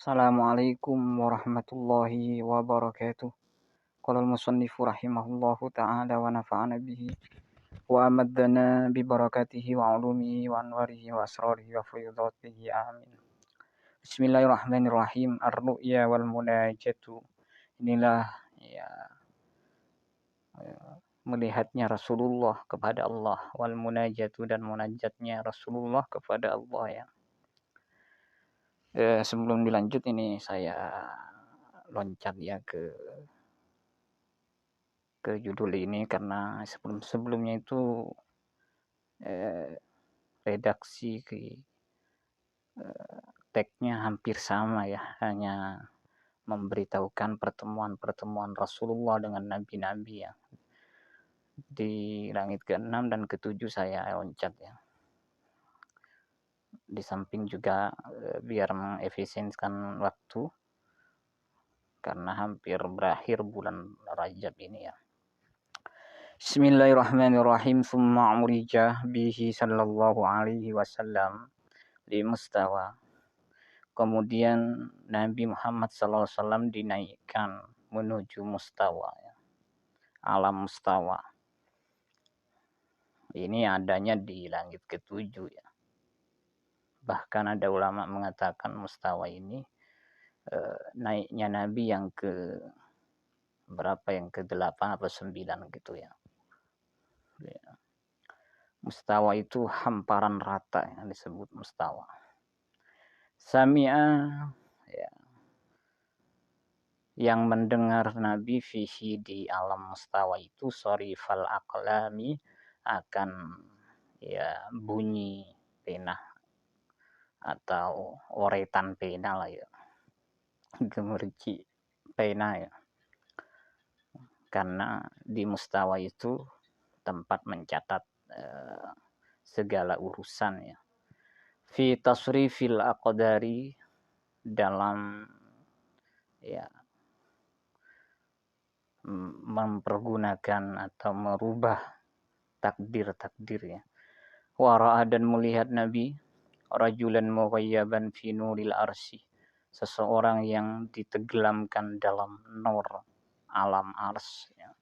Assalamualaikum warahmatullahi wabarakatuh. Qala al-musannifu rahimahullahu ta'ala wa nafa'ana bihi wa amaddana bi barakatihi wa ulumihi wa anwarihi wa asrarihi wa fuyudatihi amin. Bismillahirrahmanirrahim. Ar-ru'ya wal munajatu. Inilah melihatnya Rasulullah kepada Allah, wal munajatu, dan munajatnya Rasulullah kepada Allah ya. Sebelum dilanjut ini saya loncat ya ke judul ini karena sebelumnya itu redaksi tagnya hampir sama ya, hanya memberitahukan pertemuan Rasulullah dengan nabi-nabi ya. Di langit ke-6 dan ke-7 saya loncat ya. Di samping juga biar mengefisienkan waktu karena hampir berakhir bulan Rajab ini ya. Bismillahirrahmanirrahim. Summa umrijah bihi sallallahu alaihi wasallam di mustawa. Kemudian Nabi Muhammad sallallahu alaihi wasallam dinaikkan menuju mustawa ya. Alam mustawa. Ini adanya di langit ke-7 ya. Bahkan ada ulama mengatakan mustawa ini naiknya Nabi yang ke-8 atau 9 gitu ya. Mustawa itu hamparan rata yang disebut mustawa. Sami'a ya, yang mendengar Nabi fihi di alam mustawa itu sorifal aqlami, akan ya bunyi pena atau oretan pena lah ya, gemerci pena ya, karena di mustawa itu tempat mencatat segala urusan ya. Fi tasrifil aqdari, dalam ya mempergunakan atau merubah takdir ya. Wara'a, dan melihat Nabi rajulan mughayyaban fi nuril arsy, seseorang yang ditenggelamkan dalam nur alam ars ya.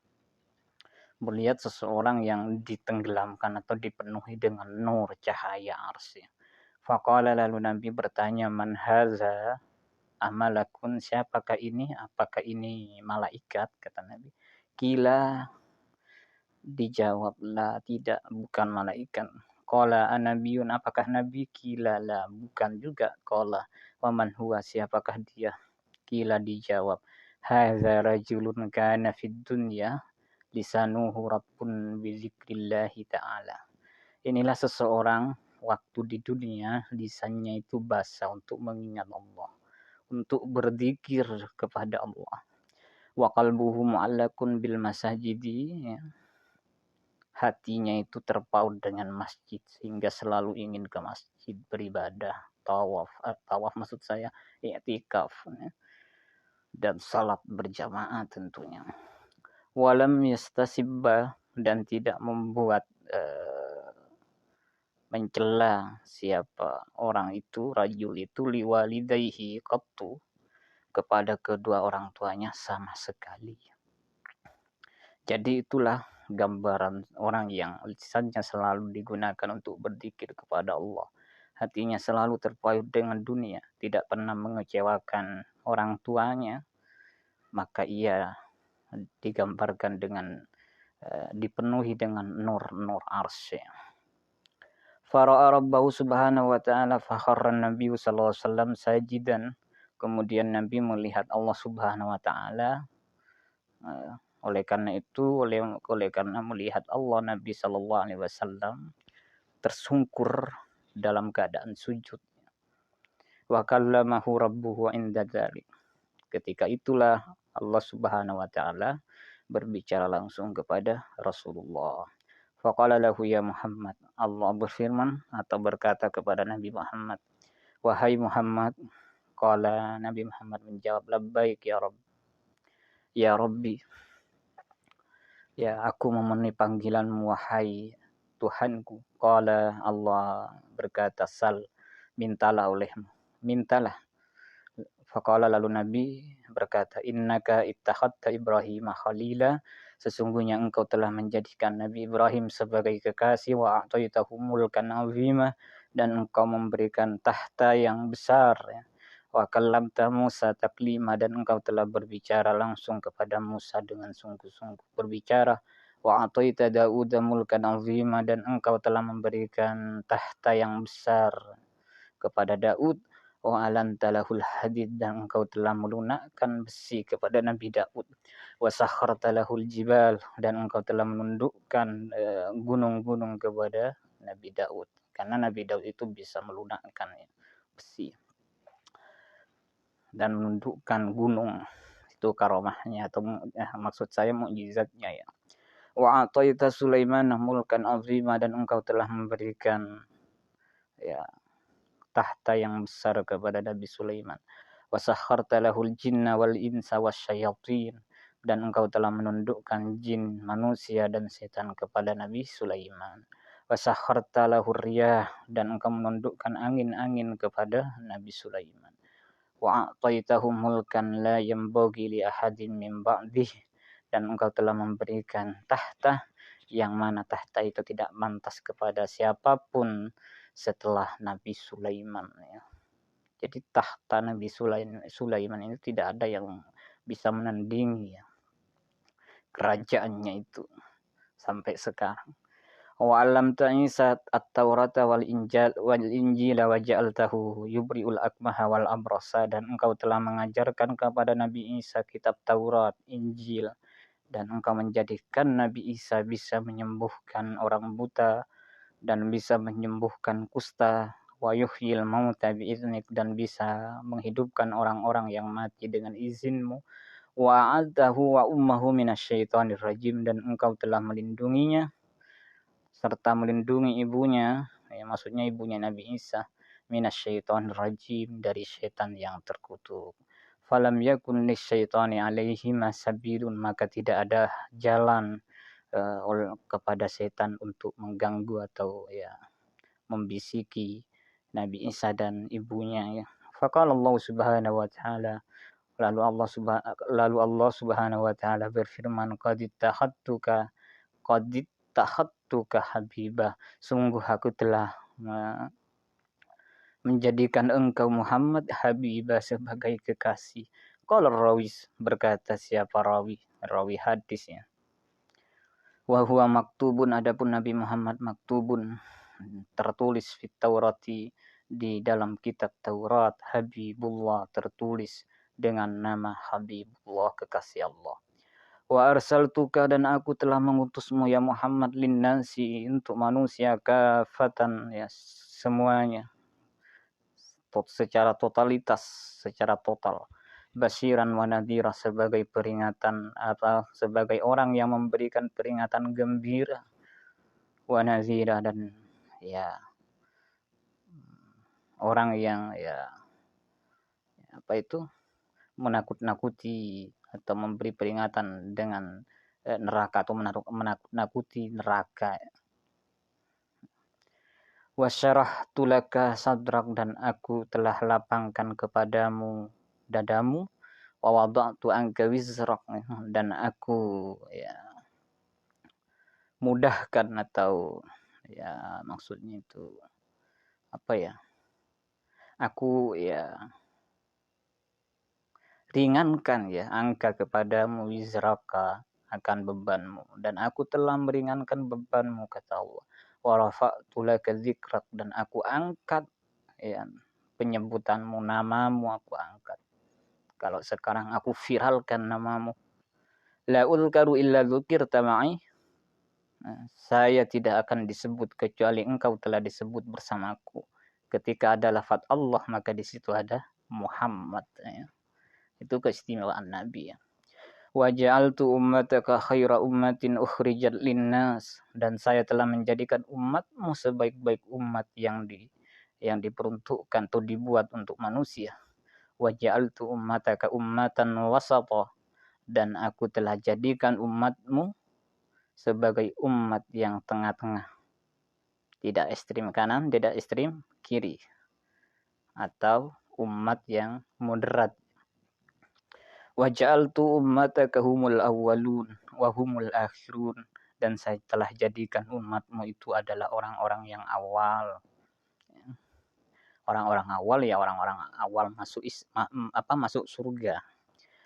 Melihat seseorang yang ditenggelamkan atau dipenuhi dengan nur cahaya ars ya. Faqala, lalu Nabi bertanya, man haza amalakun, siapakah ini, apakah ini malaikat, kata Nabi. Kila, dijawablah, tidak, bukan malaikat. Qala anabiyun, apakah nabi? Kila la, bukan juga. Qala wa man huwa, siapakah dia? Kila, dijawab, hadza rajulun kana fid dunya lisanuhu rabbun bi dzikrillahi ta'ala. Inilah seseorang waktu di dunia lisannya itu basah untuk mengingat Allah, untuk berzikir kepada Allah. Wa qalbuhu mu'allaqun bil masajidi ya. Hatinya itu terpaut dengan masjid sehingga selalu ingin ke masjid beribadah, tawaf maksud saya i'tikaf ya. Dan salat berjamaah tentunya. Walam yastasibba, dan tidak membuat mencela siapa orang itu, rajul itu, liwalidayhi qattu, kepada kedua orang tuanya sama sekali. Jadi itulah gambaran orang yang lisannya selalu digunakan untuk berzikir kepada Allah, hatinya selalu terpaut dengan dunia, tidak pernah mengecewakan orang tuanya, maka ia digambarkan dengan dipenuhi dengan nur arsy. Fara'a rabbahu subhanahu wa ta'ala fakharra Nabi sallallahu alaihi wasallam sajidan. Kemudian Nabi melihat Allah subhanahu wa ta'ala. Oleh karena melihat Allah, Nabi sallallahu alaihi wasallam tersungkur dalam keadaan sujud. Wa kallamahu rabbuhu inda dzalik. Ketika itulah Allah subhanahu wa ta'ala berbicara langsung kepada Rasulullah. Faqala lahu ya Muhammad, Allah berfirman atau berkata kepada Nabi Muhammad, wahai Muhammad. Qala, Nabi Muhammad menjawab, labbaik ya Rabb, ya Rabbi, ya aku memenuhi panggilanmu wahai Tuhanku. Qala, Allah berkata, sal, mintalah olehmu, mintalah. Faqala lalu Nabi berkata, innaka ittakhadta Ibrahim khalila, sesungguhnya engkau telah menjadikan Nabi Ibrahim sebagai kekasih, wa a'taitahu mulkan azima, dan engkau memberikan tahta yang besar, ya. Wa kallamta Musa taklima, dan engkau telah berbicara langsung kepada Musa dengan sungguh-sungguh berbicara. Wa a'taita Dauda mulkan azima, dan engkau telah memberikan tahta yang besar kepada Daud. Wa alanta lahul hadid, dan engkau telah melunakkan besi kepada Nabi Daud. Wa sakharta lahul jibal, dan engkau telah menundukkan gunung-gunung kepada Nabi Daud, karena Nabi Daud itu bisa melunakkan besi dan menundukkan gunung. Itu karomahnya, atau maksud saya mukjizatnya, ya. Wa ataita Sulaiman mulkan azima, dan engkau telah memberikan, ya, tahta yang besar kepada Nabi Sulaiman. Wa sakharta lahul jinna wal insa wasyayatin, dan engkau telah menundukkan jin, manusia dan setan kepada Nabi Sulaiman. Wa sakharta lahur riyah, dan engkau menundukkan angin-angin kepada Nabi Sulaiman. Wa a'taitahu mulkan la yanbaghi li ahadin min ba'dih, dan engkau telah memberikan tahta yang mana tahta itu tidak mantas kepada siapapun setelah Nabi Sulaiman, ya. Jadi tahta Nabi Sulaiman ini tidak ada yang bisa menandingi, ya, kerajaannya itu sampai sekarang. Wa 'allamta Isa at-Taurata wal Injila wa ja'altahu yubri'ul akmaha wal abrasa, dan engkau telah mengajarkan kepada Nabi Isa kitab Taurat, Injil, dan engkau menjadikan Nabi Isa bisa menyembuhkan orang buta dan bisa menyembuhkan kusta, wa yuhyil mauta biiznik, dan bisa menghidupkan orang-orang yang mati dengan izinmu. Wa a'adtahu wa ummahu minasyaitonir rajim, dan engkau telah melindunginya serta melindungi ibunya, ya, maksudnya ibunya Nabi Isa, minasyaitonir rajim, dari setan yang terkutuk. Falam yakun lisyaitani alaihima sabilun, maka tidak ada jalan kepada setan untuk mengganggu atau, ya, membisiki Nabi Isa dan ibunya, ya. Faqala Allah Subhanahu wa taala, lalu Allah Subhanahu wa taala berfirman, qad ittakhadtuka habibah, sungguh aku telah menjadikan engkau Muhammad habibah sebagai kekasih. Qala rawis, berkata siapa rawi hadisnya, wa huwa maktubun, adapun Nabi Muhammad maktubun, tertulis fit Taurati, di dalam kitab Taurat, Habibullah, tertulis dengan nama Habibullah, kekasih Allah. Wa arsaltuka, dan aku telah mengutusmu ya Muhammad, linnasi, untuk manusia, kafatan, ya, semuanya, secara totalitas, secara total. Basyiran wa nadhira, sebagai peringatan atau sebagai orang yang memberikan peringatan gembira, wa nazira, dan, ya, orang yang, ya, apa itu, menakut-nakuti atau memberi peringatan dengan neraka, atau menakut-nakuti neraka. Wasyarahtu laka sadrak, dan aku telah lapangkan kepadamu dadamu. Wa wada'tu anka wizrak, dan aku, ya, mudahkan, atau, ya, maksudnya itu apa, ya, aku, ya, ringankan, ya, angka kepadamu wizraka, akan bebanmu, dan aku telah meringankan bebanmu, kata Allah. Wa rafa'tu laka dzikrak, dan aku angkat, ya, penyebutanmu, namamu aku angkat. Kalau sekarang aku viralkan namamu, la ulkaru illa dzukirta ma'i, saya tidak akan disebut kecuali engkau telah disebut bersamaku. Ketika ada lafaz Allah, maka di situ ada Muhammad, ya. Itu keistimewaan Nabi, ya. Wa ja'altu ummataka khaira ummatin ukhrijat linnas, dan saya telah menjadikan umatmu sebaik-baik umat yang diperuntukkan atau dibuat untuk manusia. Wa ja'altu ummataka ummatan wasata, dan aku telah jadikan umatmu sebagai umat yang tengah-tengah, tidak ekstrim kanan, tidak ekstrim kiri, atau umat yang moderat, Waja'altu ummataka humul awwalun wa humul akhirun, dan saya telah jadikan umatmu itu adalah orang-orang yang awal. Orang-orang awal ya orang-orang awal masuk surga.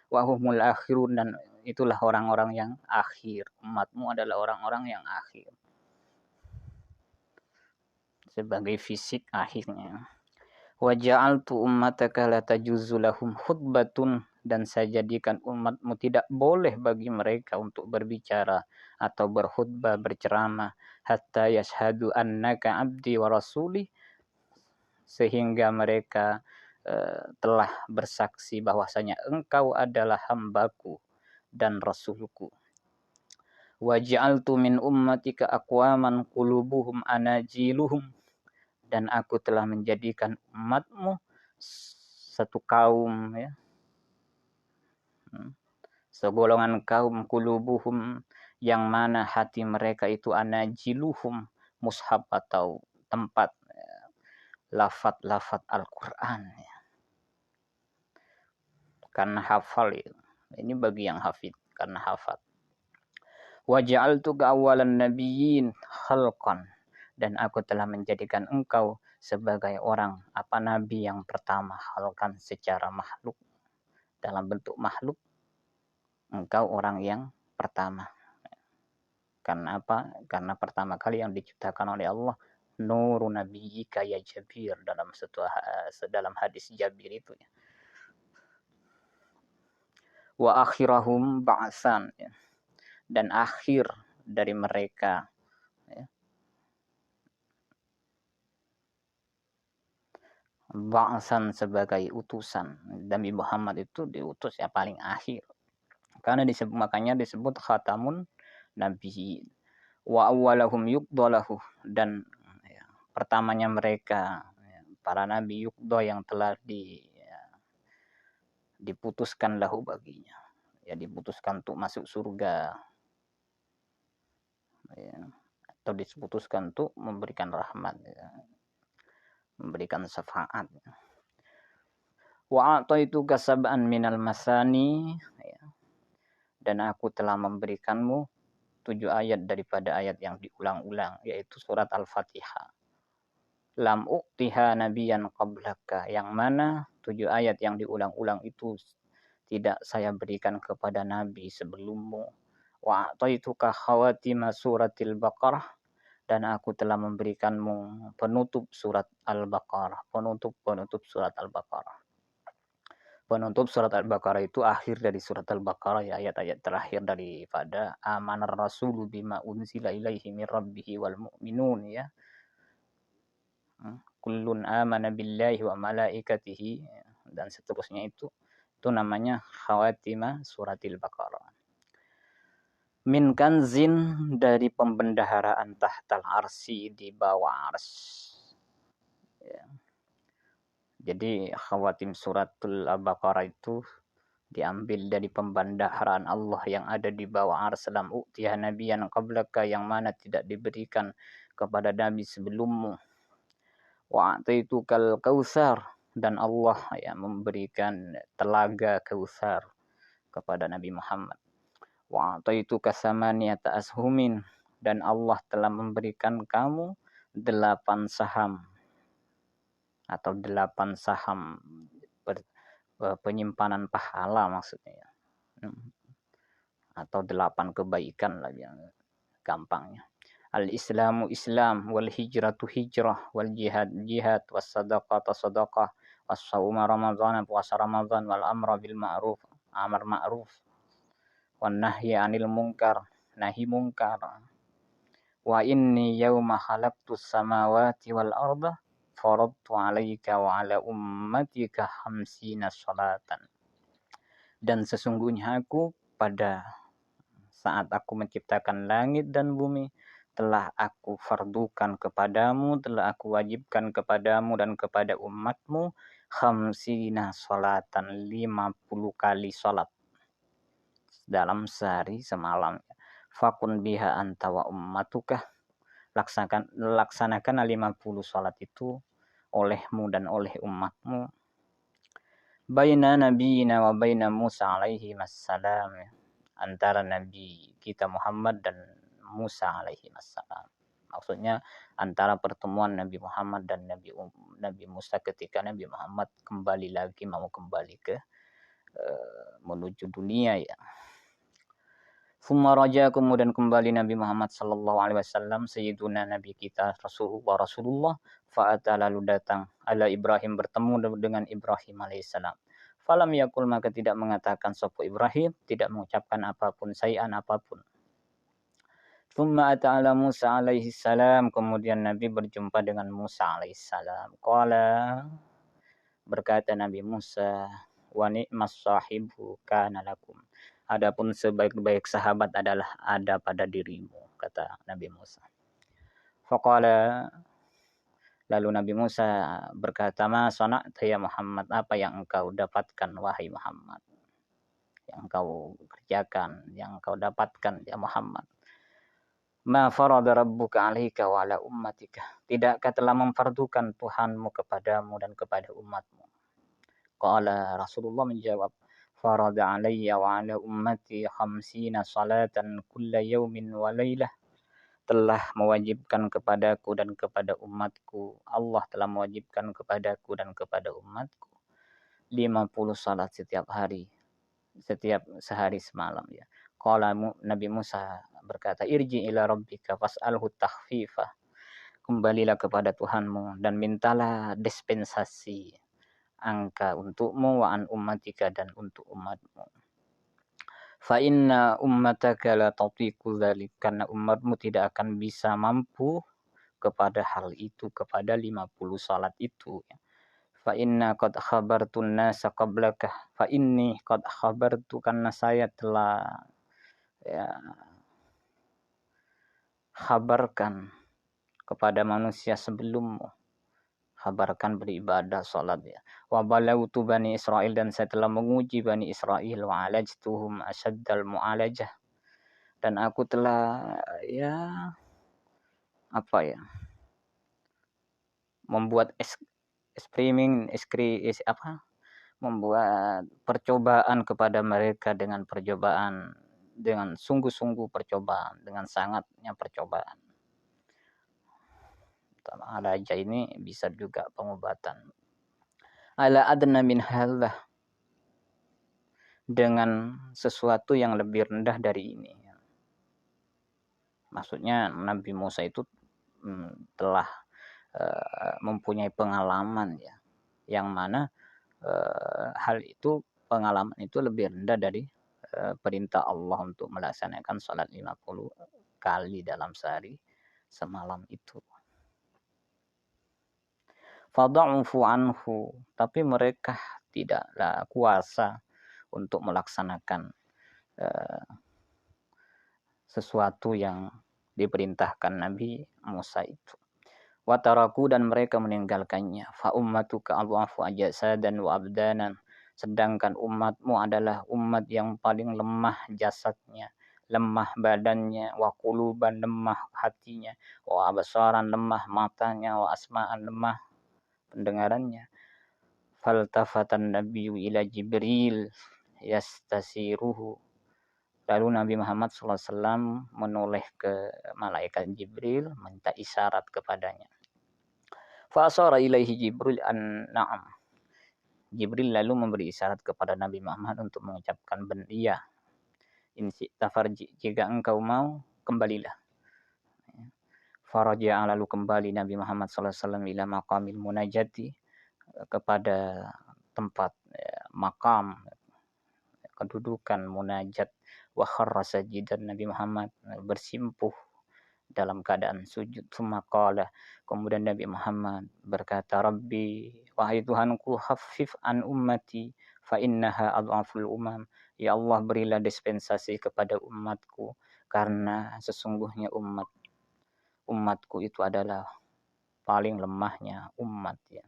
Wa humul akhirun, dan itulah orang-orang yang akhir. Umatmu adalah orang-orang yang akhir. Sebagai fisik akhirnya. Wa ja'altu ummataka la tajuzu lahum khutbatun, dan saya jadikan umatmu tidak boleh bagi mereka untuk berbicara atau berkhutbah, berceramah, hatta yashhadu annaka abdi wa rasuli, sehingga mereka telah bersaksi bahwasanya engkau adalah hambaku dan rasulku. Wa ja'altu min ummatika aqwaman qulubuhum anajiluhum, dan aku telah menjadikan umatmu satu kaum, ya, segolongan kaum, qulubuhum, yang mana hati mereka itu anajiluhum, mushaf atau tempat lafaz-lafaz Al-Quran, ya. Karena hafal itu. Ini bagi yang hafid, karena hafal. Wa ja'altu awwalan nabiyyin khalqan, dan aku telah menjadikan engkau sebagai nabi yang pertama, khalqan secara makhluk, dalam bentuk makhluk, engkau orang yang pertama. Karena apa? Karena pertama kali yang diciptakan oleh Allah, nuru nabiyyika ya Jabir, dalam hadis Jabir itu, ya. Wa akhirahum ba'san, ya. Dan akhir dari mereka, ya, ba'san sebagai utusan. Nabi Muhammad itu diutus ya paling akhir. Karena makanya disebut khatamun nabiyyin. Wa awwalahum yuqdalahu, dan ya, pertamanya mereka, ya, para nabi, yuqda, yang telah diputuskan lahu baginya, ya, diputuskan untuk masuk surga, ya, atau diputuskan untuk memberikan rahmat, ya, memberikan syafaat. Wa a'taituka sab'an minal masani, ya, dan aku telah memberikanmu 7 ayat daripada ayat yang diulang-ulang, yaitu surat Al-Fatihah. Lam u'tiha nabiyan qablaka, yang mana 7 ayat yang diulang-ulang itu tidak saya berikan kepada nabi sebelummu. Wa a'taituka khawatima suratil Baqarah, dan aku telah memberikanmu penutup surat Al-Baqarah, penutup surat Al-Baqarah. Penutup surat Al-Baqarah itu akhir dari surat Al-Baqarah, ya, ayat-ayat terakhir daripada amanar rasulu bima unzila ilaihi min rabbihi wal mu'minun, ya. Kullun amana billahi wa malaikatihi, dan seterusnya itu namanya khawatimah suratil Baqarah. Min kanzin, dari pembendaharaan tahtal arsi, di bawah ars, ya. Jadi khawatim suratul Al-Baqarah itu diambil dari pembendaharaan Allah yang ada di bawah ars. Lam u'tiha nabiyan qablaka, yang mana tidak diberikan kepada nabi sebelummu. Wa a'taitukal kautsar, dan Allah, ya, memberikan telaga Kautsar kepada Nabi Muhammad. Wa a'taituka samaniyata ashumin, dan Allah telah memberikan kamu 8 saham, atau 8 saham penyimpanan pahala maksudnya, atau 8 kebaikan lah yang gampangnya. Al-Islamu Islam, wal hijratu hijrah, wal jihad jihad, was sadaqata sadaqah, was sauma Ramadan puasa Ramadan, wal amra bil ma'ruf, amar ma'ruf, wan nahyi 'anil munkar, nahi munkar. Wa inni yauma khalaqtus samawati wal arda faradtu 'alaika wa 'ala ummatika 50 salatan. Dan sesungguhnya aku pada saat aku menciptakan langit dan bumi telah aku fardukan kepadamu, telah aku wajibkan kepadamu dan kepada umatmu 50 salatan, 50 kali salat dalam sehari semalam. Fakun biha anta wa ummatuka, laksanakan 50 salat itu olehmu dan oleh umatmu. baina nabiyina wa baina Musa alaihi wassalam, antara Nabi kita Muhammad dan Musa alaihi wassalam. Maksudnya antara pertemuan Nabi Muhammad dan Nabi Musa ketika Nabi Muhammad kembali lagi mau kembali ke menuju dunia ya. Summa raja, kemudian kembali Nabi Muhammad sallallahu alaihi wasallam, sayyiduna Nabi kita Rasulullah fa'ata, lalu datang ala Ibrahim, bertemu dengan Ibrahim alaihissalam. Falam yakul, maka tidak mengatakan sapa Ibrahim, tidak mengucapkan apapun, sayan apapun. Summa ata ala Musa alaihissalam, kemudian Nabi berjumpa dengan Musa alaihissalam. Qala, berkata Nabi Musa, wa ni'mas sahibu kana lakum, adapun sebaik-baik sahabat adalah ada pada dirimu, kata Nabi Musa. Faqala, lalu Nabi Musa berkata, ma sana'ta ya Muhammad, apa yang engkau dapatkan wahai Muhammad, yang engkau kerjakan, yang engkau dapatkan ya Muhammad. Ma farada rabbuka alaika wa ala ummatika, tidakkah telah memfardukan Tuhanmu kepadamu dan kepada umatmu? Qala, Rasulullah menjawab, farada alayya wa ala ummati 50 salatan kulla yawmin wa laylah, telah mewajibkan kepadaku dan kepada umatku, Allah telah mewajibkan kepadaku dan kepada umatku 50 salat setiap hari, setiap sehari semalam ya. Qala, Nabi Musa berkata, irji ila rabbika fas'alhu takhfifah, kembalilah kepada Tuhanmu dan mintalah dispensasi angka untukmu, wa an ummatika, dan untuk umatmu. Fa inna ummataka la tatiqu dzalik, karena umatmu tidak akan bisa mampu kepada hal itu, kepada 50 salat itu. Fa inna qad khabartun nasa qablaka, fa inni qad khabartu, karena saya telah khabarkan kepada manusia sebelummu, khabarkan beribadah salat ya. Wa balautu bani Israil, dan saya telah menguji bani Israil, wa alajtuhum asyaddal mu'alajah, dan aku telah membuat membuat percobaan kepada mereka dengan percobaan, dengan sungguh-sungguh percobaan, dengan sangatnya percobaan. Alaja ini bisa juga pengobatan. Ala adna min halah, dengan sesuatu yang lebih rendah dari ini. Maksudnya Nabi Musa itu telah mempunyai pengalaman ya, yang mana pengalaman itu lebih rendah dari perintah Allah untuk melaksanakan salat 50 kali dalam sehari semalam itu. Fada'ufu anhu, tapi mereka tidaklah kuasa untuk melaksanakan sesuatu yang diperintahkan Nabi Musa itu. Wataraku, dan mereka meninggalkannya. Fa ummatuka adhafu ajasadan wa abdanan, sedangkan umatmu adalah umat yang paling lemah jasadnya, lemah badannya, wa quluban, lemah hatinya, wa absaran, lemah matanya, wa asma'an, lemah pendengarannya. Faltafatan nabiyyu ila Jibril yastasiruhu, lalu Nabi Muhammad SAW menoleh ke malaikat Jibril, minta isyarat kepadanya. Fa asyara ilaihi Jibril an na'am, Jibril lalu memberi isyarat kepada Nabi Muhammad untuk mengucapkan iya. In syi'ta farji, jika engkau mau kembalilah. Faraja, lalu kembali Nabi Muhammad SAW ila maqamil munajati, kepada tempat makam kedudukan munajat. Wa kharra sajidan, Nabi Muhammad bersimpuh dalam keadaan sujud. Qala, kemudian Nabi Muhammad berkata, Rabbi, wahai Tuhanku, khaffif an ummati fa innaha adhaful umam, ya Allah, berilah dispensasi kepada umatku, karena sesungguhnya umatku itu adalah paling lemahnya umat ya.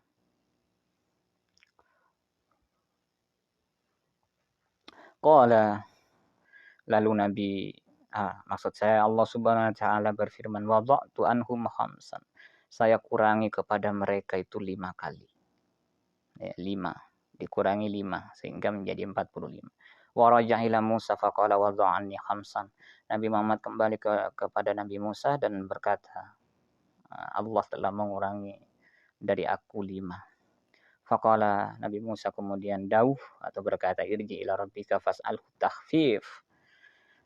Qala, lalu Nabi maksud saya Allah Subhanahu wa taala berfirman, wada'tu anhum khamsan, saya kurangi kepada mereka itu 5 kali. Ya, 5. dikurangi 5 sehingga menjadi 45. Wa raja'a ila Musa faqala wadha'anni khamsan. Nabi Muhammad kembali kepada Nabi Musa dan berkata, Allah telah mengurangi dari aku 5. Faqala Nabi Musa kemudian atau berkata, irji ila rabbika fas'alhu takhfif.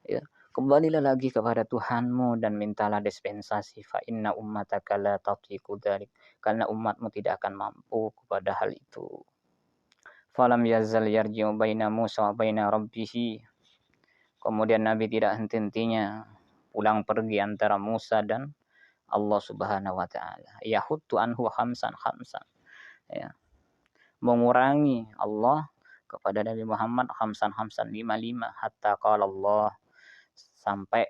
Ya, kembalilah lagi kepada Tuhanmu dan mintalah dispensasi, fa inna ummataka la tatiqu dzalik, karena umatmu tidak akan mampu kepada hal itu. Falam yazal yarji'u baina Musa wa baina rabbih. Kemudian Nabi tidak henti-hentinya pulang pergi antara Musa dan Allah Subhanahu wa taala. Yahuttu anhu khamsan. Ya. Mengurangi Allah kepada Nabi Muhammad khamsan 55 hatta qala Allah, sampai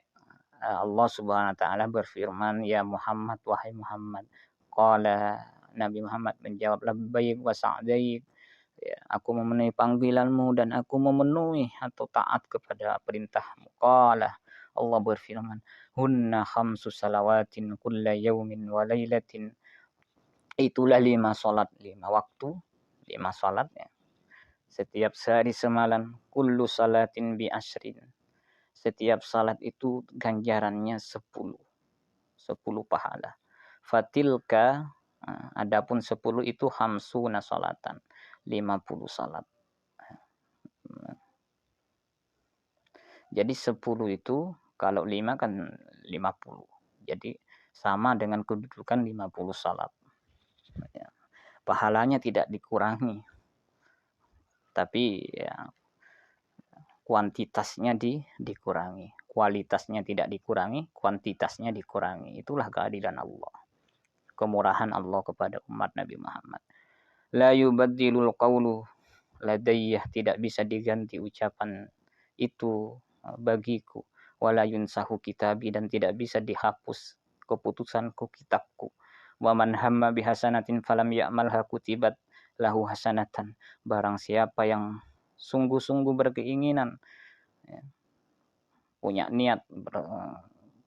Allah Subhanahu wa taala berfirman, ya Muhammad, wahai Muhammad. Qala, Nabi Muhammad menjawab, labbaik wa sa'daik. Ya, aku memenuhi panggilanmu dan aku memenuhi atau taat kepada perintahmu. Qala, Allah berfirman, hunna khamsu salawatin kulla yaumin wa lailatin. Itulah 5 salat, 5 waktu, 5 salat ya. Setiap sehari semalam, kullu salatin bi asyrin. Setiap salat itu ganjarannya 10 pahala. Fatilka, adapun 10 itu khamsuna salatan, 50 salat. Jadi 10 itu kalau 5 kan 50. Jadi sama dengan kedudukan 50 salat. Ya. Pahalanya tidak dikurangi. Tapi ya, kuantitasnya dikurangi. Kualitasnya tidak dikurangi, kuantitasnya dikurangi. Itulah keadilan Allah. Kemurahan Allah kepada umat Nabi Muhammad. La yubaddilul qawlu ladayyah, tidak bisa diganti ucapan itu bagiku. Wala yunsahu kitabi, dan tidak bisa dihapus keputusanku, kitabku. Wa man hamma bihasanatin falam ya'malha kutibat lahu hasanatan. Barang siapa yang sungguh-sungguh berkeinginan, ya, punya niat,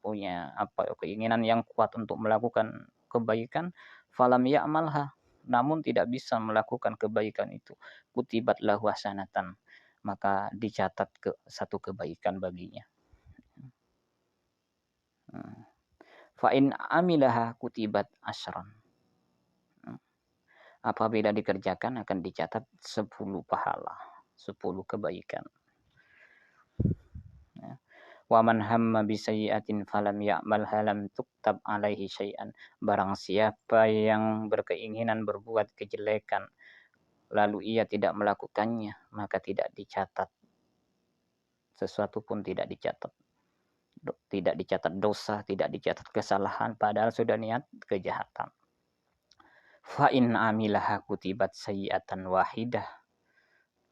punya keinginan yang kuat untuk melakukan kebaikan, falam ya'malha, namun tidak bisa melakukan kebaikan itu, kutibat lahu hasanatan, maka dicatat satu kebaikan baginya. Fa in amilaha kutibat asyran. Apabila dikerjakan akan dicatat 10 pahala, 10 kebaikan. Wa man hamma bi sayyi'atin falam ya'malha lam tuktab alaihi syai'an. Barang siapa yang berkeinginan berbuat kejelekan lalu ia tidak melakukannya, maka tidak dicatat sesuatu pun, tidak dicatat. Tidak dicatat dosa, tidak dicatat kesalahan, padahal sudah niat kejahatan. Fa in amilaha kutibat sayyi'atan wahidah.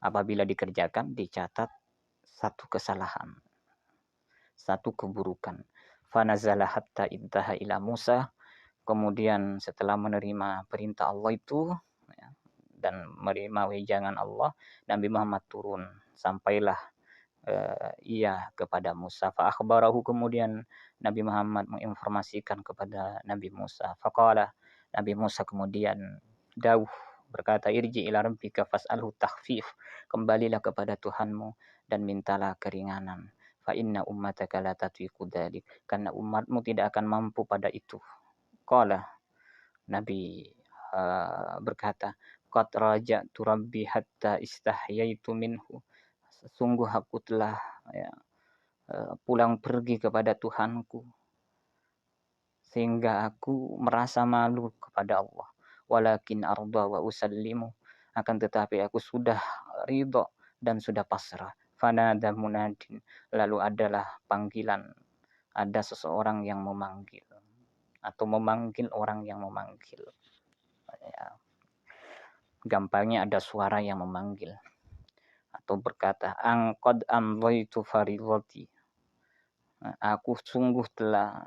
Apabila dikerjakan dicatat satu kesalahan, satu keburukan. Fanazala hatta intaha ila Musa. Kemudian setelah menerima perintah Allah itu dan menerima wejangan Allah, Nabi Muhammad turun sampailah ia kepada Musa. Fa akhbarahu, kemudian Nabi Muhammad menginformasikan kepada Nabi Musa. Faqala, Nabi Musa kemudian berkata, irji ila rabbika fas'alhu takhfif. Kembalilah kepada Tuhanmu dan mintalah keringanan. Fa inna ummataka la tatiqu dzalik, karena umatmu tidak akan mampu pada itu. Qala, Nabi berkata, qad raja'tu rabbi hatta istahyaitu minhu. Sungguh aku telah pulang pergi kepada Tuhanku sehingga aku merasa malu kepada Allah. Walakin arda wa usallimu, akan tetapi aku sudah ridho dan sudah pasrah. Fanada munadin, lalu adalah panggilan, ada seseorang yang memanggil atau memanggil orang yang memanggil. Ya. Gampangnya ada suara yang memanggil atau berkata, qad amdaitu faridati. Aku sungguh telah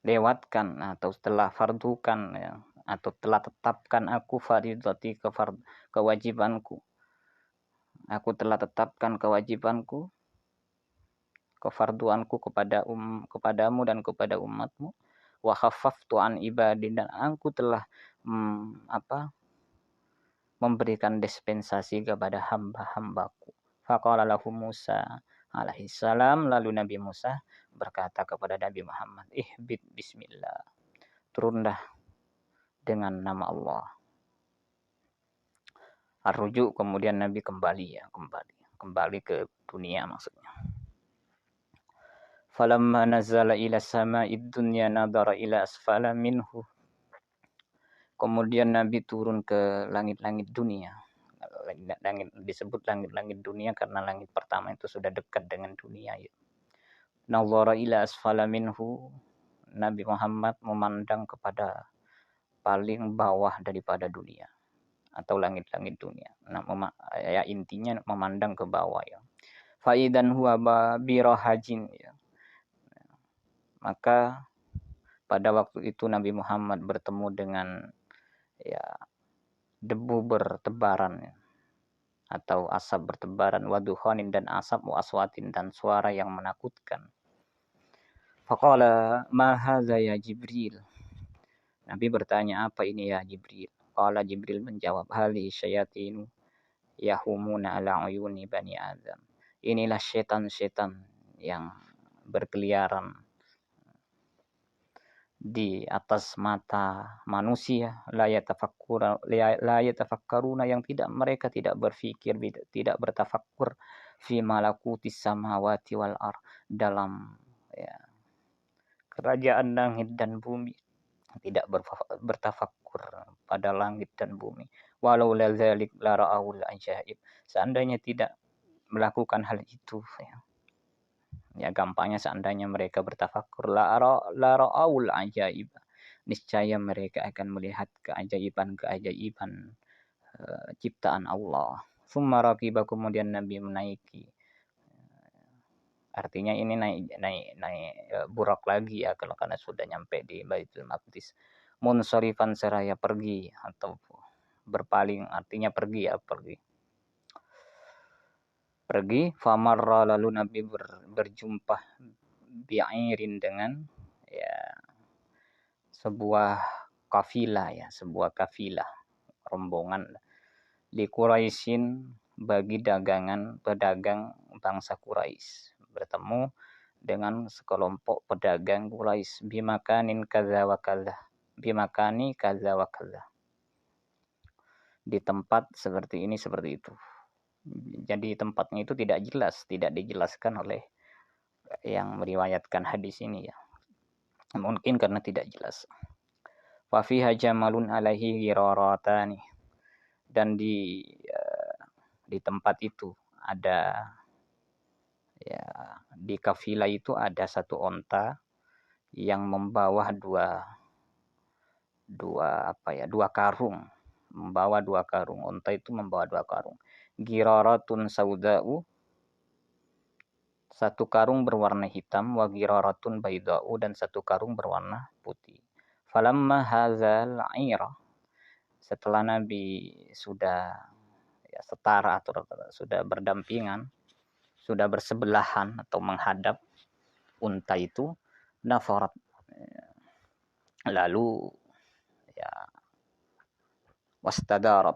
lewatkan atau telah fardukan atau telah tetapkan aku faridati, kewajibanku. Aku telah tetapkan kewajibanku, kefarduanku kepadamu dan kepada umatmu. wa khaffaftu an ibadi, dan aku telah memberikan dispensasi kepada hamba-hambaku. Faqala lahu Musa alaihi salam, lalu Nabi Musa berkata kepada Nabi Muhammad, ihbit bismillah, turunlah dengan nama Allah. Ar-rujuk, kemudian Nabi kembali ke dunia maksudnya. Falamma nazala ila sama'id dunya nadara ila asfala minhu. Kemudian Nabi turun ke langit-langit dunia. Langit disebut langit-langit dunia karena langit pertama itu sudah dekat dengan dunia. Nadara ila asfala minhu. Nabi Muhammad memandang kepada paling bawah daripada dunia atau langit-langit dunia. Nah, ya intinya memandang ke bawah ya. Faidan huwa birahajin ya. Maka pada waktu itu Nabi Muhammad bertemu dengan ya debu bertebaran ya, atau asap bertebaran, waduhanin dan asap, wa aswatin dan suara yang menakutkan. Faqala ma hadza ya Jibril. Nabi bertanya, apa ini ya Jibril? Qala Jibril menjawab, hali syayatinu yahumuna ala uyuni bani Adam. Inilah setan-setan yang berkeliaran di atas mata manusia, la yatafakkaruna, yang mereka tidak berfikir, tidak bertafakkur, fi malakutis samawati wal ar, dalam ya, kerajaan langit dan bumi, tidak bertafakkur pada langit dan bumi. Walau la dzalik la ra'aul ajaib, seandainya tidak melakukan hal itu ya gampangnya seandainya mereka bertafakkur, la ra'aul ajaib, niscaya mereka akan melihat keajaiban ciptaan Allah. Summa raqiba, kemudian Nabi menaiki, artinya ini naik burak lagi ya, kalau karena sudah nyampe di Baitul Maqdis. Munsharifan, seraya pergi atau berpaling, artinya pergi. Famarra, lalu Nabi berjumpa bi'irin, dengan ya sebuah kafilah rombongan di Quraisyin, bagi pedagang bangsa Quraisy, bertemu dengan sekelompok pedagang Quraisy, bimakani kaza wa kaza, di tempat seperti ini seperti itu. Jadi tempatnya itu tidak dijelaskan oleh yang meriwayatkan hadis ini ya. Mungkin karena tidak jelas. Wa fiha jamalun alaihi ghiraratani, dan di tempat itu ada ya, di kafilah itu ada satu onta yang membawa dua karung. Onta itu membawa dua karung. Giraratun sauda'u, satu karung berwarna hitam, wa giraratun bayda'u, dan satu karung berwarna putih. Falamma hadzal 'ira, setelah Nabi sudah ya setara atau sudah berdampingan, sudah bersebelahan atau menghadap unta itu, nafarat, lalu ya wastadarat,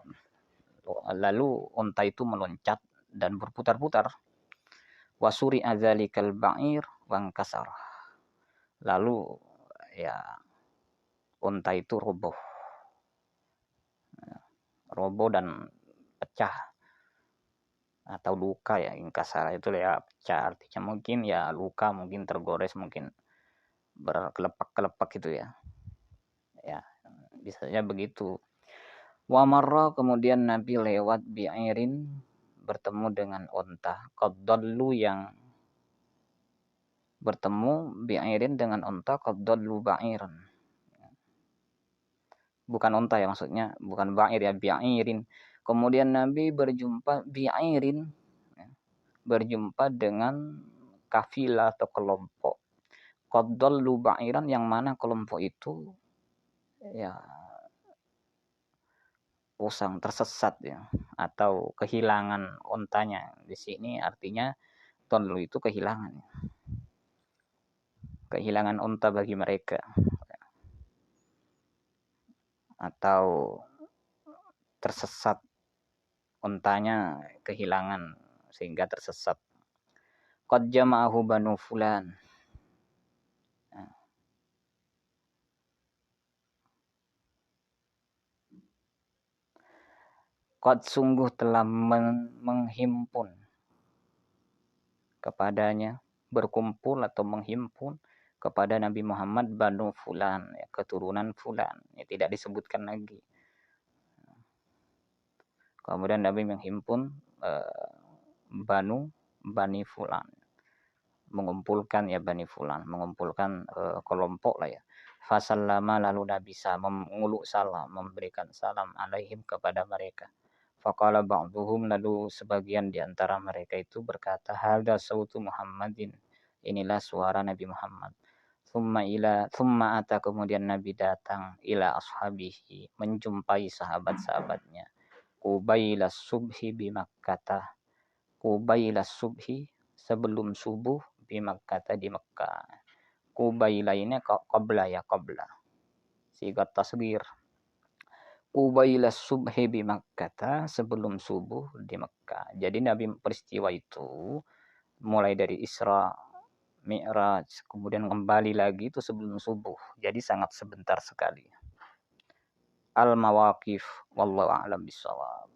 lalu unta itu meloncat dan berputar-putar. Wasuri adzalikal ba'ir wangkasar, lalu ya unta itu roboh dan pecah atau luka ya. Ingkasar itu ya pecah, artinya mungkin ya luka, mungkin tergores, mungkin berkelepak-kelepak gitu ya, bisa saja begitu. Wa marra, kemudian Nabi lewat bi'irin, bertemu dengan unta, qaddallu, yang bertemu bi'irin dengan unta, qaddallu ba'iran, bukan unta ya maksudnya, bukan ba'ir ya, bi'irin. Kemudian Nabi berjumpa bi'irin, berjumpa dengan kafilah atau kelompok, qaddallu ba'iran, yang mana kelompok itu ya usang, tersesat ya, atau kehilangan ontanya. Di sini artinya dallu itu kehilangan onta bagi mereka. atau tersesat, untanya kehilangan sehingga tersesat. Qad jama'ahu banu fulan. Qad sungguh telah menghimpun kepadanya, berkumpul atau menghimpun kepada Nabi Muhammad banu fulan, ya, keturunan fulan, ya, tidak disebutkan lagi. Kemudian Nabi menghimpun bani fulan, mengumpulkan ya bani fulan, mengumpulkan kelompok lah ya. Fasallama, lalu Nabi menguluk salam, memberikan salam alaihim kepada mereka. Faqala ba'duhum, lalu sebagian di antara mereka itu berkata, hadza sautu Muhammadin, inilah suara Nabi Muhammad. Thumma ata, kemudian Nabi datang, ila ashabihi, menjumpai sahabat-sahabatnya. Qubaila subhi bi Makkah. Qubaila subhi, sebelum subuh, bi Makkah, di Mekah. Qubaila ini qabla ya, qabla. Sigat tasghir. Qubaila subhi bi Makkah, sebelum subuh di Mekah. Jadi Nabi peristiwa itu mulai dari Isra, Mi'raj, kemudian kembali lagi itu sebelum subuh. Jadi sangat sebentar sekali. Al-mawaqif wallahu a'lam bishawab.